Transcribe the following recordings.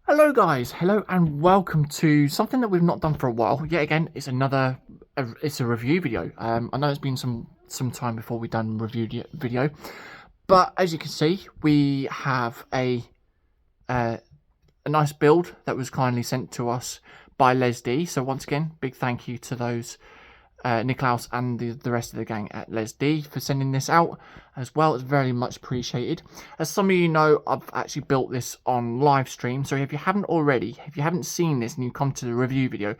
Hello guys, hello and welcome to something that we've not done for a while. Yet again, it's it's a review video. I know it's been some time before we've done review video, but as you can see, we have a nice build that was kindly sent to us by LesDiy. So once again, big thank you to those Niklaus and the rest of the gang at LesDiy for sending this out as well. It's very much appreciated. As some of you know, I've actually built this on live stream, so if you haven't already, if you haven't seen this and you come to the review video,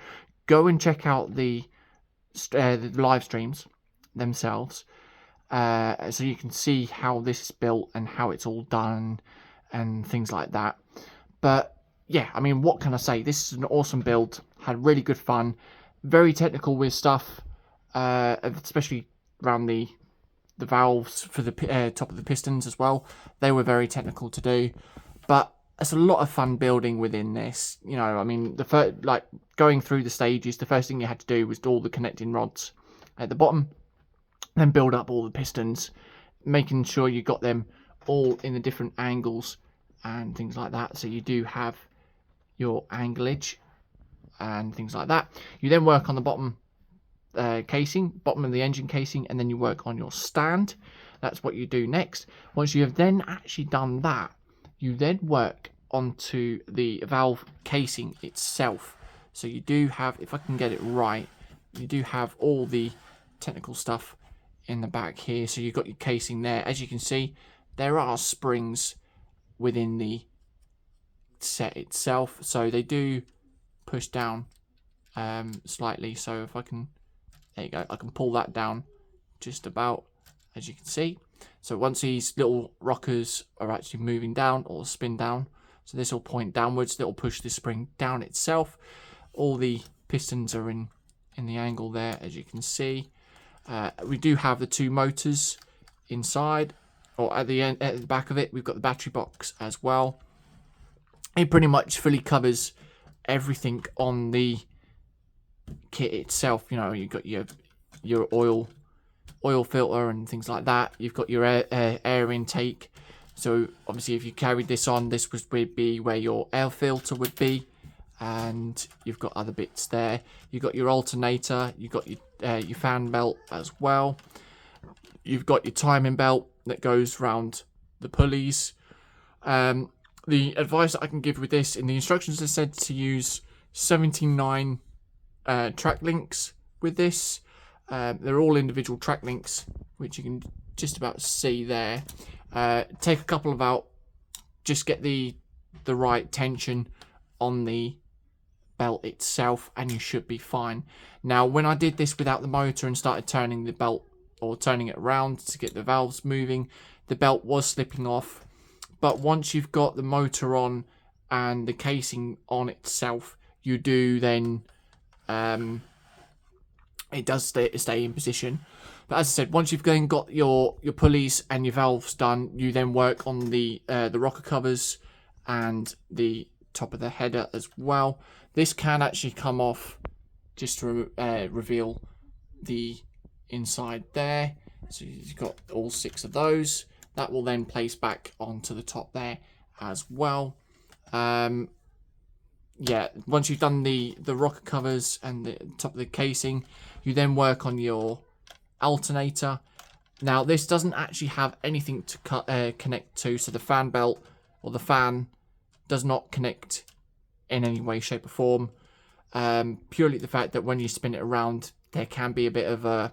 go and check out the live streams themselves, so you can see how this is built and how it's all done and things like that. But yeah, I mean, what can I say? This is an awesome build, had really good fun, very technical with stuff, especially around the valves for the top of the pistons as well. They were very technical to do, but it's a lot of fun building within this. You know, I mean, like going through the stages, the first thing you had to do was all the connecting rods at the bottom, then build up all the pistons, making sure you got them all in the different angles and things like that. So you do have your anglage and things like that. You then work on the bottom casing, bottom of the engine casing, and then you work on your stand. That's what you do next. Once you have then actually done that, you then work onto the valve casing itself. So you do have, if I can get it right, you do have all the technical stuff in the back here. So you've got your casing there. As you can see, there are springs within the set itself, so they do push down slightly. So if I can, there you go, I can pull that down just about, as you can see. So once these little rockers are actually moving down or spin down, so this will point downwards, that will push the spring down itself. All the pistons are in the angle there, as you can see. We do have the two motors inside, or at the end, at the back of it, we've got the battery box as well. It pretty much fully covers everything on the kit itself. You know, you've got your oil filter and things like that. You've got your air intake. So obviously, if you carried this on, this would be where your air filter would be, and you've got other bits there. You've got your alternator. You've got your fan belt as well. You've got your timing belt that goes around the pulleys. The advice that I can give with this, in the instructions, are said to use 79 track links with this. They're all individual track links, which you can just about see there. Take a couple of out, just get the right tension on the belt itself, and you should be fine. Now, when I did this without the motor and started turning the belt, or turning it around to get the valves moving, the belt was slipping off. But once you've got the motor on and the casing on itself, you do then, it does stay in position. But as I said, once you've then got your pulleys and your valves done, you then work on the rocker covers and the top of the header as well. This can actually come off just to reveal the inside there. So you've got all 6 of those. That will then place back onto the top there as well. Yeah, once you've done the rocker covers and the top of the casing, you then work on your alternator. Now, this doesn't actually have anything to connect to, so the fan belt or the fan does not connect in any way, shape or form. Purely the fact that when you spin it around, there can be a bit of a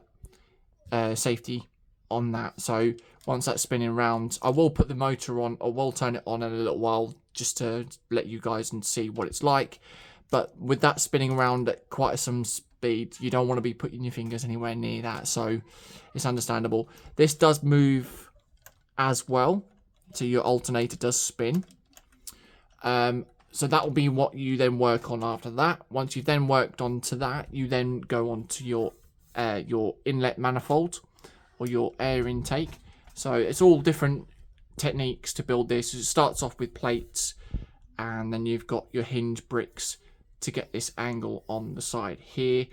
safety on that. So once that's spinning around, I will put the motor on, or will turn it on in a little while, just to let you guys and see what it's like. But with that spinning around at quite some speed, you don't want to be putting your fingers anywhere near that, so it's understandable. This does move as well, so your alternator does spin. So that will be what you then work on after that. Once you've then worked onto that, you then go on to your inlet manifold or your air intake. So it's all different techniques to build this. It starts off with plates, and then you've got your hinge bricks to get this angle on the side here.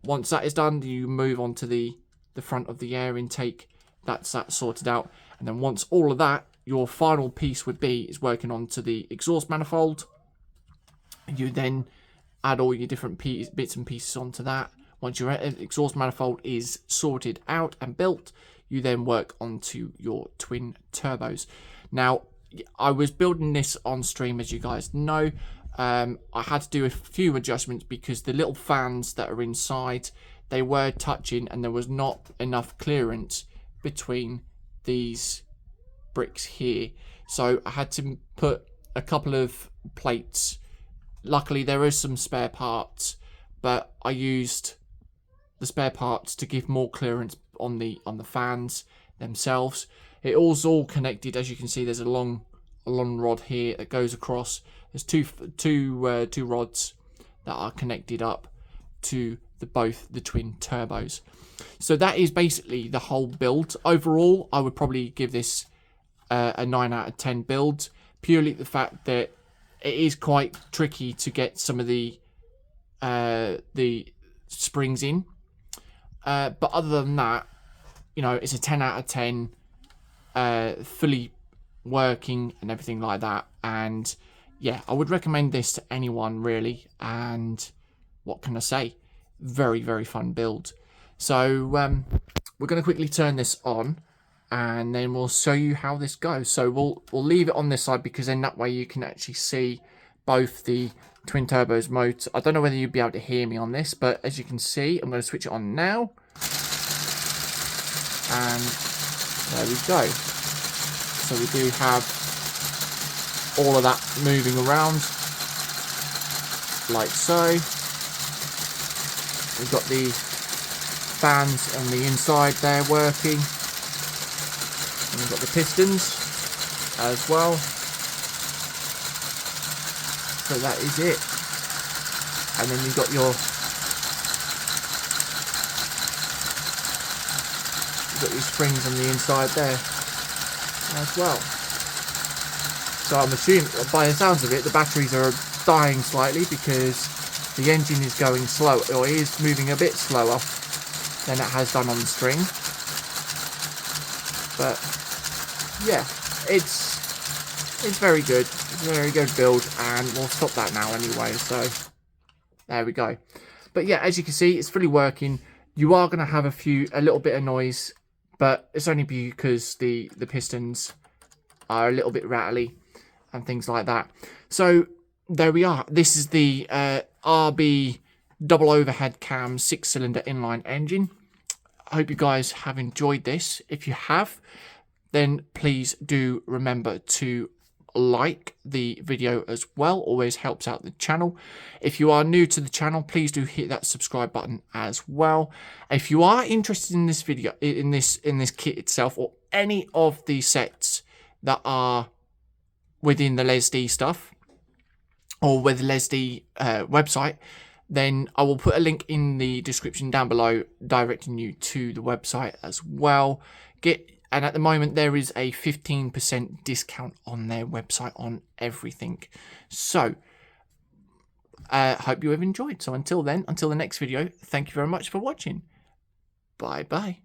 Once that is done, you move on to the front of the air intake. That's that sorted out, and then once all of that your final piece would be is working onto the exhaust manifold. You then add all your different bits and pieces onto that. Once your exhaust manifold is sorted out and built, you then work onto your twin turbos. Now, I was building this on stream, as you guys know. I had to do a few adjustments because the little fans that are inside, they were touching and there was not enough clearance between these bricks here. So I had to put a couple of plates. Luckily, there is some spare parts, but I used the spare parts to give more clearance on the fans themselves. It was all connected, as you can see. There's a long rod here that goes across. There's two rods that are connected up to both the twin turbos. So that is basically the whole build. Overall, I would probably give this a 9 out of 10 build, purely the fact that it is quite tricky to get some of the springs in. But other than that, you know, it's a 10 out of 10, fully working and everything like that. And yeah, I would recommend this to anyone really. And what can I say? Very, very fun build. So we're going to quickly turn this on, and then we'll show you how this goes. So we'll leave it on this side, because then that way you can actually see both the twin turbos motor. I don't know whether you'd be able to hear me on this, but as you can see, I'm going to switch it on now. And there we go. So we do have all of that moving around, like so. We've got the fans on the inside there working. And we've got the pistons as well. So that is it. And then you've got your springs on the inside there as well. So I'm assuming, by the sounds of it, the batteries are dying slightly because the engine is going slow, or is moving a bit slower than it has done on the string. But yeah, it's very good. It's a very good build, and we'll stop that now anyway. So there we go. But yeah, as you can see, it's fully working. You are going to have a little bit of noise, but it's only because the pistons are a little bit rattly and things like that. So there we are. This is the RB double overhead cam 6-cylinder inline engine. I hope you guys have enjoyed this. If you have, then please do remember to like the video as well. Always helps out the channel. If you are new to the channel, please do hit that subscribe button as well. If you are interested in this video, in this kit itself, or any of the sets that are within the LesDiy stuff, or with LesDiy website, then I will put a link in the description down below directing you to the website as well. And at the moment there is a 15% discount on their website on everything. So hope you have enjoyed. So until then, until the next video, thank you very much for watching. Bye bye.